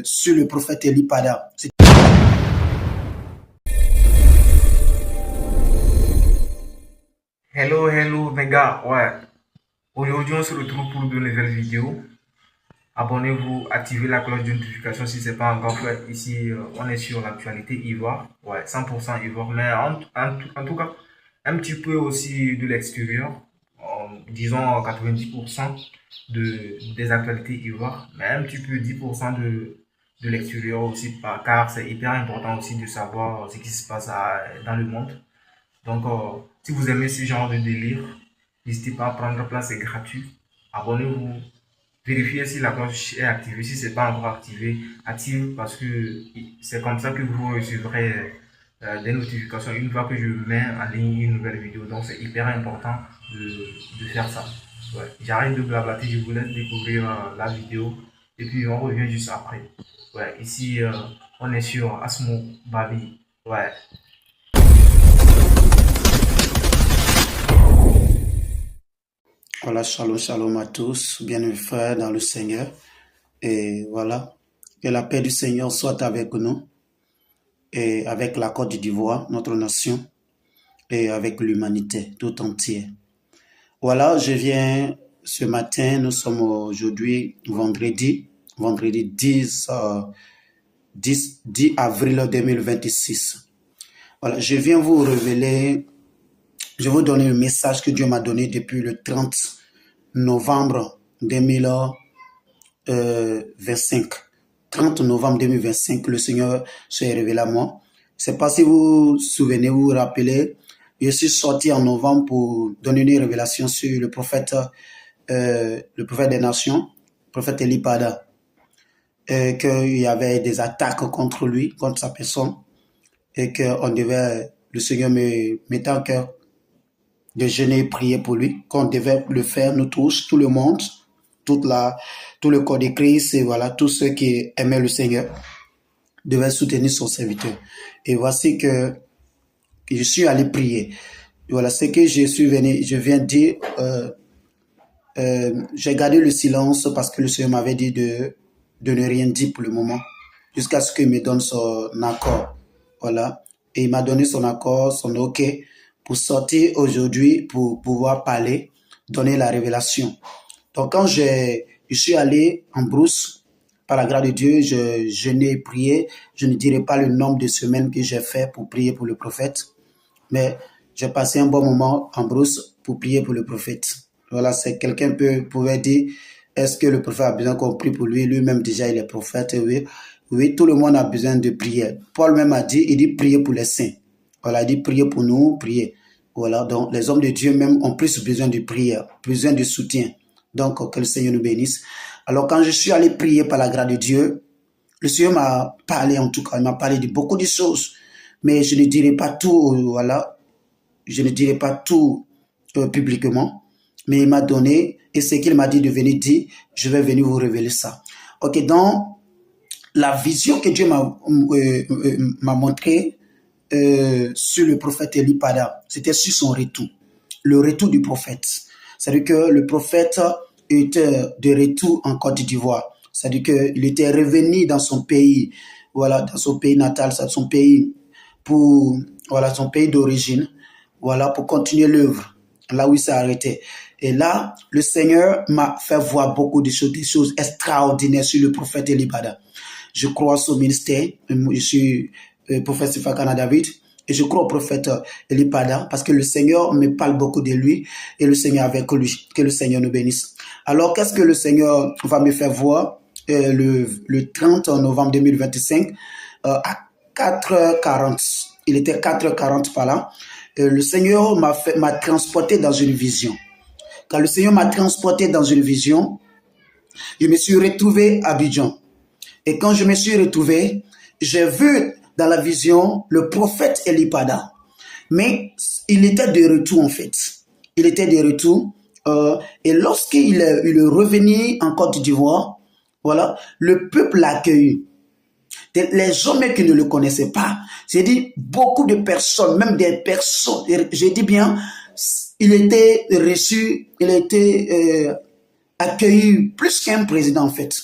sur le prophète Eli Pada. Hello mes gars, ouais. Aujourd'hui on se retrouve pour de nouvelles vidéos. Abonnez-vous, activez la cloche de notification si ce n'est pas encore fait. Ici, on est sur l'actualité Ivoire. Ouais, 100% Ivoire, mais en tout cas, un petit peu aussi de l'extérieur. Disons 90% des actualités Ivoire, mais un petit peu 10% de l'extérieur aussi, car c'est hyper important aussi de savoir ce qui se passe dans le monde. Donc, si vous aimez ce genre de délire, n'hésitez pas à prendre place, c'est gratuit. Abonnez-vous, vérifiez si la cloche est activée. Si ce n'est pas encore activé, active parce que c'est comme ça que vous recevrez des notifications une fois que je mets en ligne une nouvelle vidéo. Donc, c'est hyper important de faire ça. Ouais. J'arrête de blablater, je vous laisse découvrir la vidéo et puis on revient juste après. Ouais, ici, on est sur Asmo Babi. Ouais. Voilà, shalom, shalom à tous, bien-aimés frères dans le Seigneur. Et voilà, que la paix du Seigneur soit avec nous et avec la Côte d'Ivoire, notre nation, et avec l'humanité tout entière. Voilà, je viens ce matin, nous sommes aujourd'hui vendredi 10 avril 2026. Voilà, je viens vous révéler, je vais vous donner le message que Dieu m'a donné depuis le 30 novembre 2025. 30 novembre 2025, le Seigneur s'est révélé à moi. Je ne sais pas si vous vous souvenez, vous vous rappelez, je suis sorti en novembre pour donner une révélation sur le prophète des nations, le prophète Eli Pada, qu'il y avait des attaques contre lui, contre sa personne, et que le Seigneur me mettait en cœur de jeûner et prier pour lui, qu'on devait le faire, nous tous, tout le monde, tout le corps de Christ, et voilà, tous ceux qui aimaient le Seigneur devaient soutenir son serviteur. Et voici que je suis allé prier. Voilà, ce que je viens dire, j'ai gardé le silence parce que le Seigneur m'avait dit de ne rien dire pour le moment, jusqu'à ce qu'il me donne son accord. Voilà. Et il m'a donné son accord, son OK, pour sortir aujourd'hui, pour pouvoir parler, donner la révélation. Donc, quand je suis allé en brousse, par la grâce de Dieu, je n'ai prié. Je ne dirai pas le nombre de semaines que j'ai fait pour prier pour le prophète, mais j'ai passé un bon moment en brousse pour prier pour le prophète. Voilà, c'est quelqu'un pouvait dire, est-ce que le prophète a besoin qu'on prie pour lui? Lui-même, déjà, il est prophète. Oui, tout le monde a besoin de prière. Paul même a dit, il dit prier pour les saints. Voilà, il dit prier pour nous, prier. Voilà, donc les hommes de Dieu même ont plus besoin de prière, besoin de soutien. Donc, que le Seigneur nous bénisse. Alors, quand je suis allé prier par la grâce de Dieu, le Seigneur m'a parlé, en tout cas, il m'a parlé de beaucoup de choses, mais je ne dirai pas tout, voilà, je ne dirai pas tout publiquement, mais il m'a donné, et ce qu'il m'a dit de venir dire, je vais venir vous révéler ça. Ok, donc, la vision que Dieu m'a montrée sur le prophète Eli Pada, c'était sur son retour, le retour du prophète. C'est-à-dire que le prophète était de retour en Côte d'Ivoire. C'est-à-dire qu'il était revenu dans son pays, voilà, dans son pays natal, son pays son pays d'origine, voilà, pour continuer l'œuvre, là où il s'est arrêté. Et là, le Seigneur m'a fait voir beaucoup de choses, des choses extraordinaires sur le prophète Eli Pada. Je crois à son ministère, je suis prophète Sifakana David, et je crois au prophète Eli Pada parce que le Seigneur me parle beaucoup de lui et le Seigneur avec lui. Que le Seigneur nous bénisse. Alors, qu'est-ce que le Seigneur va me faire voir le 30 novembre 2025 à 4h40? Il était 4h40 par là. Le Seigneur m'a transporté dans une vision. Quand le Seigneur m'a transporté dans une vision, je me suis retrouvé à Abidjan. Et quand je me suis retrouvé, j'ai vu dans la vision le prophète Eli Pada. Mais il était de retour en fait. Il était de retour. Et lorsqu'il est revenu en Côte d'Ivoire, voilà, le peuple l'a accueilli. Les hommes qui ne le connaissaient pas, j'ai dit beaucoup de personnes, même des personnes, j'ai dit bien, il était reçu, il était accueilli plus qu'un président en fait.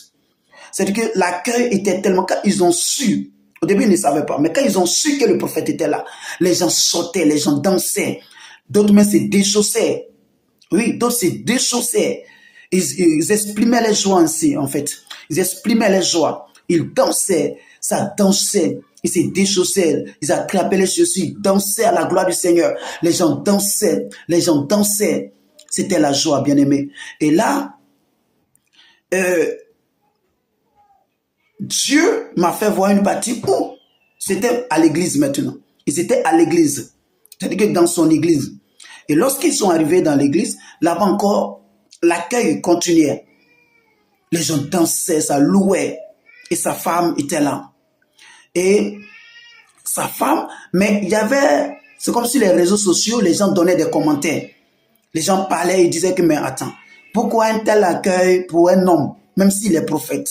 C'est-à-dire que l'accueil était tellement... Quand ils ont su, au début ils ne savaient pas, mais quand ils ont su que le prophète était là, les gens sautaient, les gens dansaient, d'autres même se déchaussaient. Oui, d'autres se déchaussaient. Ils exprimaient les joies ainsi, en fait. Ils exprimaient les joies. Ils dansaient, ça dansait. Ils se déchaussaient, ils attrapaient les chaussures, ils dansaient à la gloire du Seigneur. Les gens dansaient, les gens dansaient. C'était la joie, bien-aimé. Et là, Dieu m'a fait voir une partie où c'était à l'église maintenant. Ils étaient à l'église. C'est-à-dire que dans son église. Et lorsqu'ils sont arrivés dans l'église, là-bas encore, l'accueil continuait. Les gens dansaient, ça louait. Et sa femme était là. Et sa femme, mais il y avait, c'est comme si les réseaux sociaux, les gens donnaient des commentaires. Les gens parlaient et disaient que, mais attends, pourquoi un tel accueil pour un homme, même s'il est prophète?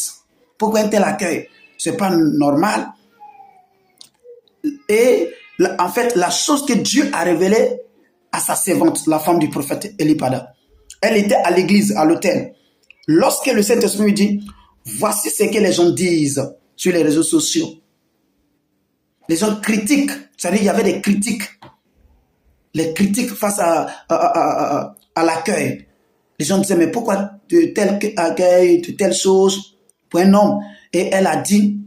Pourquoi un tel accueil? C'est pas normal. Et en fait, la chose que Dieu a révélée à sa servante, la femme du prophète Elipada, elle était à l'église, à l'autel. Lorsque le Saint-Esprit lui dit, voici ce que les gens disent sur les réseaux sociaux. Les gens critiquent, c'est-à-dire qu'il y avait des critiques. Les critiques face à l'accueil. Les gens disaient, mais pourquoi de tel accueil, de telle chose pour un homme? Et elle a dit,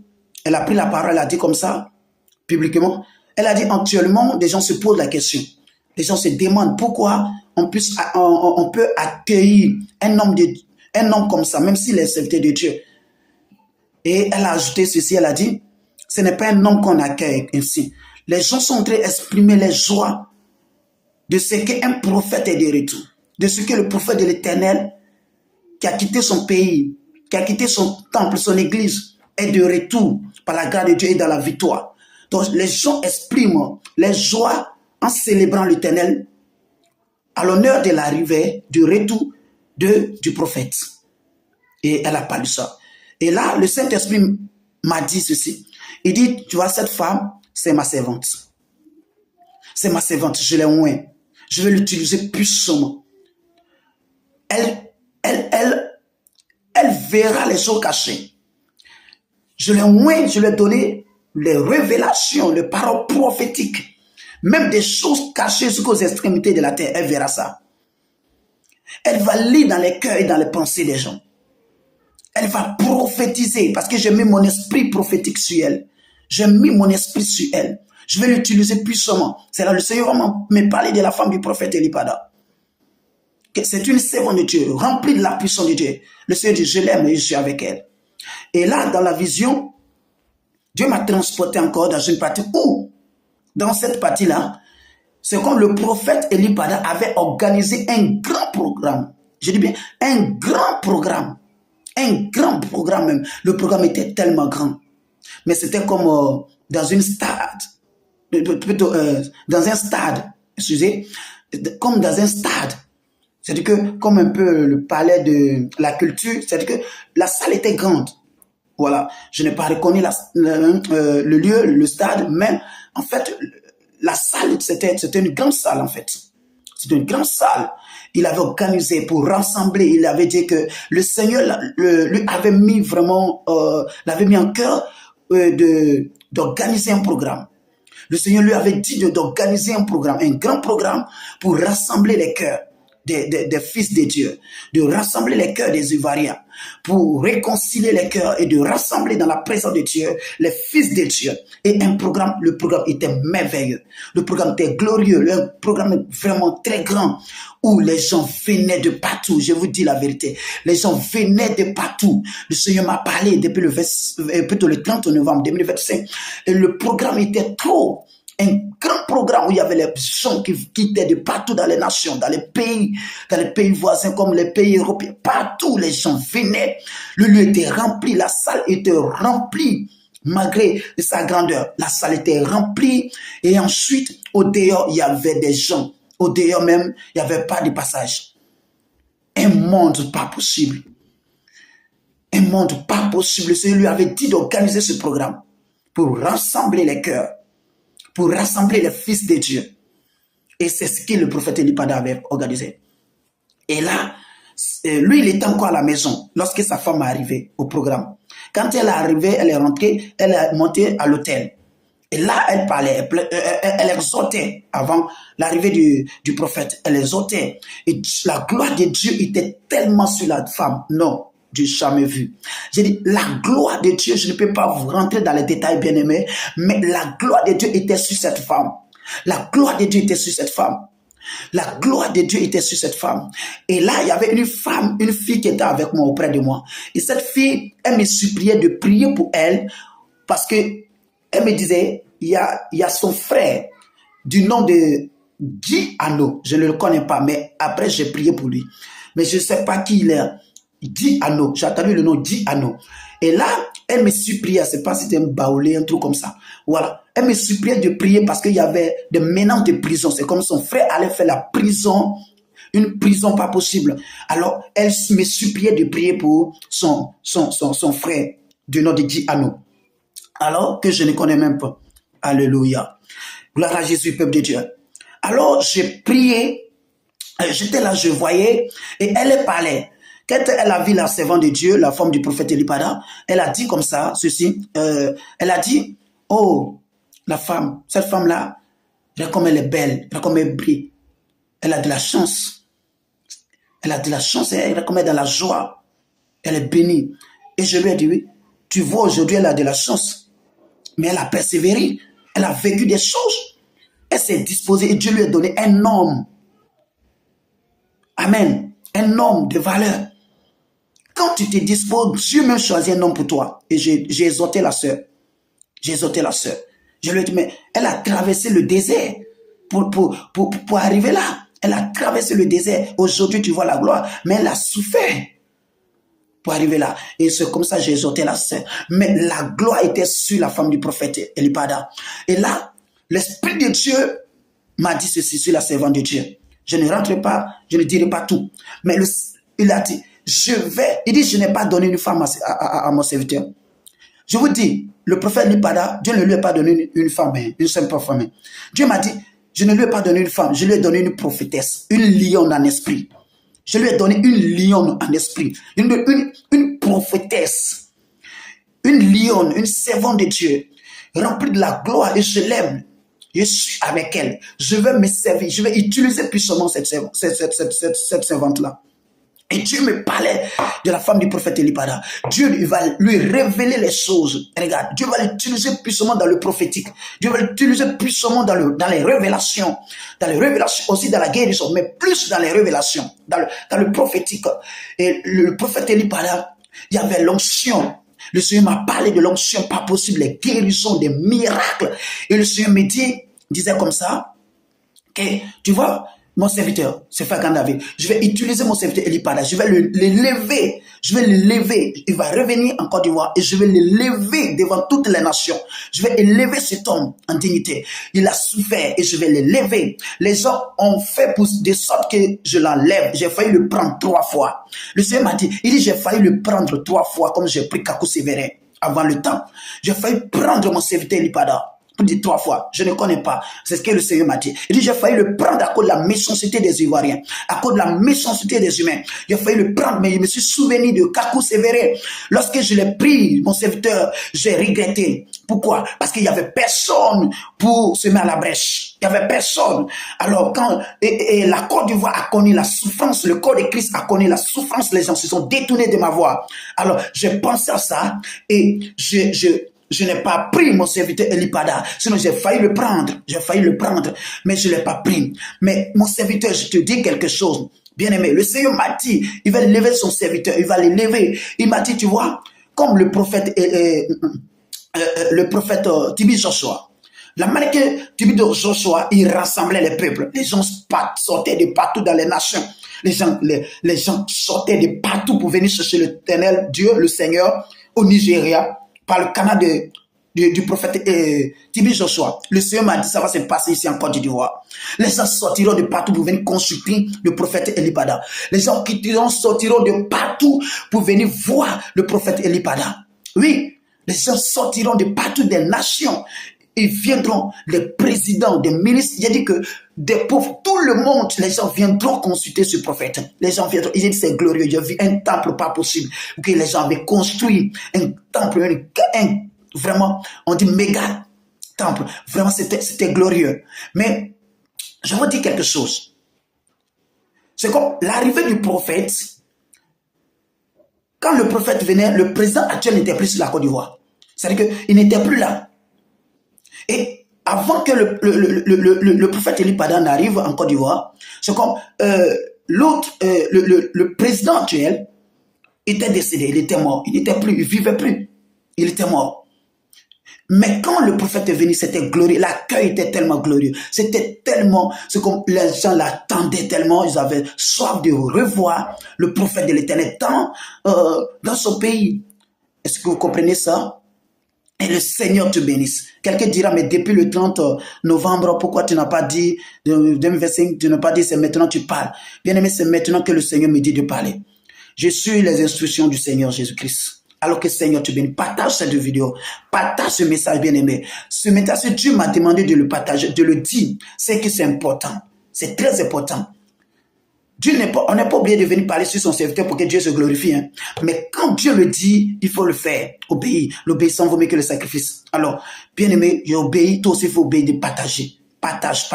elle a pris la parole, elle a dit comme ça, publiquement. Elle a dit, actuellement, des gens se posent la question. Les gens se demandent pourquoi on peut accueillir un homme comme ça, même s'il est serviteur de Dieu. Et elle a ajouté ceci, elle a dit, ce n'est pas un homme qu'on accueille ainsi. Les gens sont en train d'exprimer les joies de ce qu'un prophète est de retour, de ce que le prophète de l'Éternel, qui a quitté son pays, qui a quitté son temple, son église, est de retour par la grâce de Dieu et dans la victoire. Donc les gens expriment les joies en célébrant l'Éternel à l'honneur de l'arrivée, du retour du prophète. Et elle a parlé ça. Et là, le Saint-Esprit m'a dit ceci. Il dit, tu vois, cette femme, c'est ma servante. C'est ma servante, je l'ai oint. Je vais l'utiliser puissamment. Elle verra les choses cachées. Je l'ai oint, je lui ai donné les révélations, les paroles prophétiques. Même des choses cachées jusqu'aux extrémités de la terre, elle verra ça. Elle va lire dans les cœurs et dans les pensées des gens. Elle va prophétiser parce que j'ai mis mon esprit prophétique sur elle. J'ai mis mon esprit sur elle. Je vais l'utiliser puissamment. C'est là le Seigneur va me parler de la femme du prophète Elipada. C'est une servante de Dieu, remplie de la puissance de Dieu. Le Seigneur dit, je l'aime et je suis avec elle. Et là, dans la vision, Dieu m'a transporté encore dans une partie où, dans cette partie-là, c'est comme le prophète Elipada avait organisé un grand programme. Je dis bien, un grand programme. Un grand programme même. Le programme était tellement grand. Mais c'était comme dans une stade. Plutôt dans un stade. Excusez. Comme dans un stade. C'est-à-dire que, comme un peu le palais de la culture, c'est-à-dire que la salle était grande. Voilà. Je n'ai pas reconnu le lieu, le stade, mais en fait, la salle, c'était une grande salle, en fait. C'était une grande salle. Il avait organisé pour rassembler. Il avait dit que le Seigneur lui avait mis vraiment, l'avait mis en cœur d'organiser un programme. Le Seigneur lui avait dit d'organiser un programme, un grand programme pour rassembler les cœurs des fils de Dieu, de rassembler les cœurs des Ivoiriens, pour réconcilier les cœurs et de rassembler dans la présence de Dieu les fils de Dieu. Et le programme était merveilleux, le programme était glorieux, le programme vraiment très grand, où les gens venaient de partout, je vous dis la vérité, les gens venaient de partout. Le Seigneur m'a parlé depuis le 30 novembre 2025, et le programme était trop... Un grand programme où il y avait les gens qui étaient de partout dans les nations, dans les pays voisins comme les pays européens. Partout, les gens venaient. Le lieu était rempli, la salle était remplie. Malgré sa grandeur, la salle était remplie. Et ensuite, au dehors, il y avait des gens. Au dehors même, il n'y avait pas de passage. Un monde pas possible. Un monde pas possible. Le Seigneur lui avait dit d'organiser ce programme pour rassembler les cœurs, pour rassembler les fils de Dieu. Et c'est ce que le prophète Elipada avait organisé. Et là, lui, il était encore à la maison lorsque sa femme est arrivée au programme. Quand elle est arrivée, elle est rentrée, elle est montée à l'hôtel. Et là, elle parlait, elle exhortait avant l'arrivée du prophète. Elle exhortait. Et la gloire de Dieu était tellement sur la femme. Non, Dieu jamais vu. J'ai dit, la gloire de Dieu, je ne peux pas vous rentrer dans les détails, bien aimés, mais la gloire de Dieu était sur cette femme. La gloire de Dieu était sur cette femme. La gloire de Dieu était sur cette femme. Et là, il y avait une femme, une fille qui était avec moi, auprès de moi. Et cette fille, elle me suppliait de prier pour elle parce que elle me disait, il y a son frère du nom de Guy Anno. Je ne le connais pas, mais après, j'ai prié pour lui. Mais je ne sais pas qui il est. Guy Anno. J'ai entendu le nom Guy Anno. Et là, elle me suppliait, je ne sais pas si c'était un baoulé, un truc comme ça. Voilà. Elle me suppliait de prier parce qu'il y avait des menaces de prison. C'est comme son frère allait faire la prison, une prison pas possible. Alors, elle me suppliait de prier pour son frère du nom de Guy Anno. Alors que je ne connais même pas. Alléluia. Gloire à Jésus, peuple de Dieu. Alors, j'ai prié. J'étais là, je voyais. Et elle parlait. Quand elle a vu la servante de Dieu, la femme du prophète Elipada, elle a dit comme ça, ceci. Elle a dit, oh, la femme, cette femme-là, regarde comme elle est belle, regarde comme elle brille. Elle a de la chance. Elle a de la chance, regarde comme elle est dans la joie. Elle est bénie. Et je lui ai dit, oui, tu vois, aujourd'hui, elle a de la chance. Mais elle a persévéré. Elle a vécu des choses. Elle s'est disposée et Dieu lui a donné un homme. Amen. Un homme de valeur. Quand tu te disposes, Dieu même choisit un homme pour toi. Et j'ai exhorté la sœur. J'ai exhorté la sœur. Je lui ai dit, mais elle a traversé le désert pour arriver là. Elle a traversé le désert. Aujourd'hui, tu vois la gloire. Mais elle a souffert pour arriver là. Et c'est comme ça que j'ai exhorté la sœur. Mais la gloire était sur la femme du prophète Elipada. Et là, l'Esprit de Dieu m'a dit ceci sur la servante de Dieu. Je ne rentre pas, je ne dirai pas tout. Mais il a dit, il dit, je n'ai pas donné une femme à mon serviteur. Je vous dis, le prophète Elipada, Dieu ne lui a pas donné une femme, une simple femme. Dieu m'a dit, je ne lui ai pas donné une femme, je lui ai donné une prophétesse, une lionne en esprit. Je lui ai donné une lionne en esprit, une prophétesse, une lionne, une servante de Dieu, remplie de la gloire, et je l'aime. Je suis avec elle. Je vais me servir, je vais utiliser puissamment cette servante-là. Et Dieu me parlait de la femme du prophète Elipada. Dieu va lui révéler les choses. Regarde, Dieu va l'utiliser puissamment dans le prophétique. Dieu va l'utiliser puissamment dans les révélations. Dans les révélations, aussi dans la guérison, mais plus dans les révélations, dans le prophétique. Et le prophète Elipada, il y avait l'onction. Le Seigneur m'a parlé de l'onction, pas possible, les guérisons, des miracles. Et le Seigneur me disait comme ça, que tu vois, mon serviteur, c'est Frère David, je vais utiliser mon serviteur Elipada, je vais le lever, il va revenir en Côte d'Ivoire et je vais le lever devant toutes les nations. Je vais élever cet homme en dignité. Il a souffert et je vais le lever. Les gens ont fait de sorte que je l'enlève. J'ai failli le prendre 3 fois. Le Seigneur m'a dit, j'ai failli le prendre 3 fois comme j'ai pris Kakou Sévérin avant le temps. J'ai failli prendre mon serviteur Elipada. Pour dire 3 fois, je ne connais pas. C'est ce que le Seigneur m'a dit. Il dit, j'ai failli le prendre à cause de la méchanceté des Ivoiriens, à cause de la méchanceté des humains. J'ai failli le prendre, mais je me suis souvenu de Kakou Sévérin. Lorsque je l'ai pris, mon serviteur, j'ai regretté. Pourquoi? Parce qu'il n'y avait personne pour se mettre à la brèche. Il n'y avait personne. Alors, quand et la Côte d'Ivoire a connu la souffrance, le corps de Christ a connu la souffrance, les gens se sont détournés de ma voix. Alors, j'ai pensé à ça et je n'ai pas pris mon serviteur Elipada, sinon j'ai failli le prendre, mais je ne l'ai pas pris. Mais mon serviteur, je te dis quelque chose, bien aimé, le Seigneur m'a dit, il va lever son serviteur, il va l'élever. Il m'a dit, tu vois, comme le prophète Tibi Joshua, la manière que Tibi Joshua, il rassemblait les peuples, les gens sortaient de partout dans les nations, les gens sortaient de partout pour venir chercher l'Éternel Dieu, le Seigneur, au Nigeria, par le canal du prophète Tibi Joshua. Le Seigneur m'a dit, ça va se passer ici en Côte d'Ivoire. Les gens sortiront de partout pour venir consulter le prophète Elipada. Les gens sortiront de partout pour venir voir le prophète Elipada. Oui, les gens sortiront de partout des nations. ils viendront, les présidents, des ministres, il a dit que des pauvres, tout le monde, les gens viendront consulter ce prophète. Les gens viendront, il dit c'est glorieux, j'ai vu un temple pas possible, que les gens avaient construit un temple, vraiment, on dit méga temple, vraiment c'était glorieux. Mais je vous dis quelque chose, c'est comme l'arrivée du prophète. Quand le prophète venait, le président actuel n'était plus sur la Côte d'Ivoire. C'est-à-dire qu'il n'était plus là. Et avant que le prophète Eli Padan arrive en Côte d'Ivoire, c'est comme le président actuel était décédé, il était mort, il n'était plus, il ne vivait plus, il était mort. Mais quand le prophète est venu, c'était glorieux, l'accueil était tellement glorieux, c'était tellement, c'est comme les gens l'attendaient tellement, ils avaient soif de revoir le prophète de l'Éternel dans son pays. Est-ce que vous comprenez ça? Et le Seigneur te bénisse. Quelqu'un dira, mais depuis le 30 novembre, pourquoi tu n'as pas dit, 2025, tu n'as pas dit, c'est maintenant que tu parles. Bien aimé, c'est maintenant que le Seigneur me dit de parler. Je suis les instructions du Seigneur Jésus-Christ. Alors que Seigneur te bénisse. Partage cette vidéo. Partage ce message, bien aimé. Ce message, si Dieu m'a demandé de le partager, de le dire, c'est que c'est important. C'est très important. On n'est pas obligé de venir parler sur son serviteur pour que Dieu se glorifie. Hein. Mais quand Dieu le dit, il faut le faire. Obéir. L'obéissance vaut mieux que le sacrifice. Alors, bien aimé, j'ai obéi. Toi aussi, il faut obéir de partager. Partage.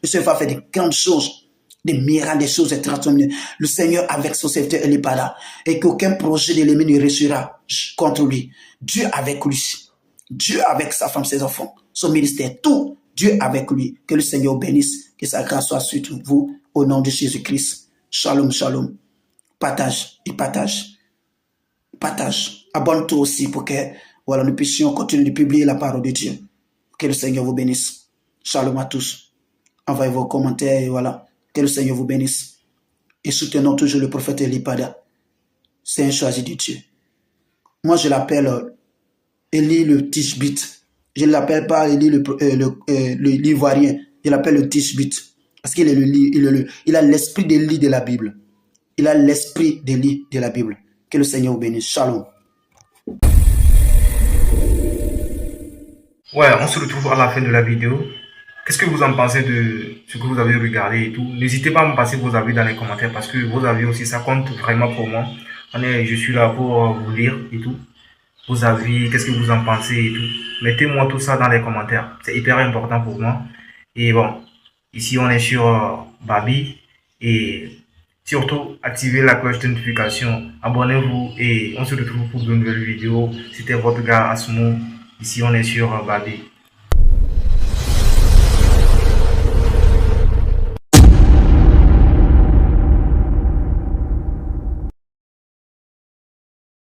Le Seigneur va faire des grandes choses, des miracles, des choses extraordinaires. Le Seigneur avec son serviteur, il n'est pas là. Et qu'aucun projet de l'ennemi ne réussira contre lui. Dieu avec lui. Dieu avec sa femme, ses enfants, son ministère, tout. Dieu avec lui. Que le Seigneur bénisse. Que sa grâce soit sur vous. Au nom de Jésus-Christ. Shalom, shalom. Partage et partage. Partage. Abonne-toi aussi pour que voilà, nous puissions continuer de publier la parole de Dieu. Que le Seigneur vous bénisse. Shalom à tous. Envoyez vos commentaires et voilà. Que le Seigneur vous bénisse. Et soutenons toujours le prophète Eli Padan. C'est un choisi de Dieu. Moi, je l'appelle Eli le Tishbite. Je ne l'appelle pas Eli l'Ivoirien. Je l'appelle le Tishbite. Parce qu'il est il a l'esprit d'Élie de la Bible. Il a l'esprit d'Élie de la Bible. Que le Seigneur vous bénisse. Shalom. Ouais, on se retrouve à la fin de la vidéo. Qu'est-ce que vous en pensez de ce que vous avez regardé et tout? N'hésitez pas à me passer vos avis dans les commentaires parce que vos avis aussi, ça compte vraiment pour moi. Je suis là pour vous lire et tout. Vos avis, qu'est-ce que vous en pensez et tout. Mettez-moi tout ça dans les commentaires. C'est hyper important pour moi. Et bon, ici on est sur Babi et surtout activez la cloche de notification, abonnez-vous et on se retrouve pour de nouvelles vidéos. C'était votre gars Asmo, ici on est sur Babi.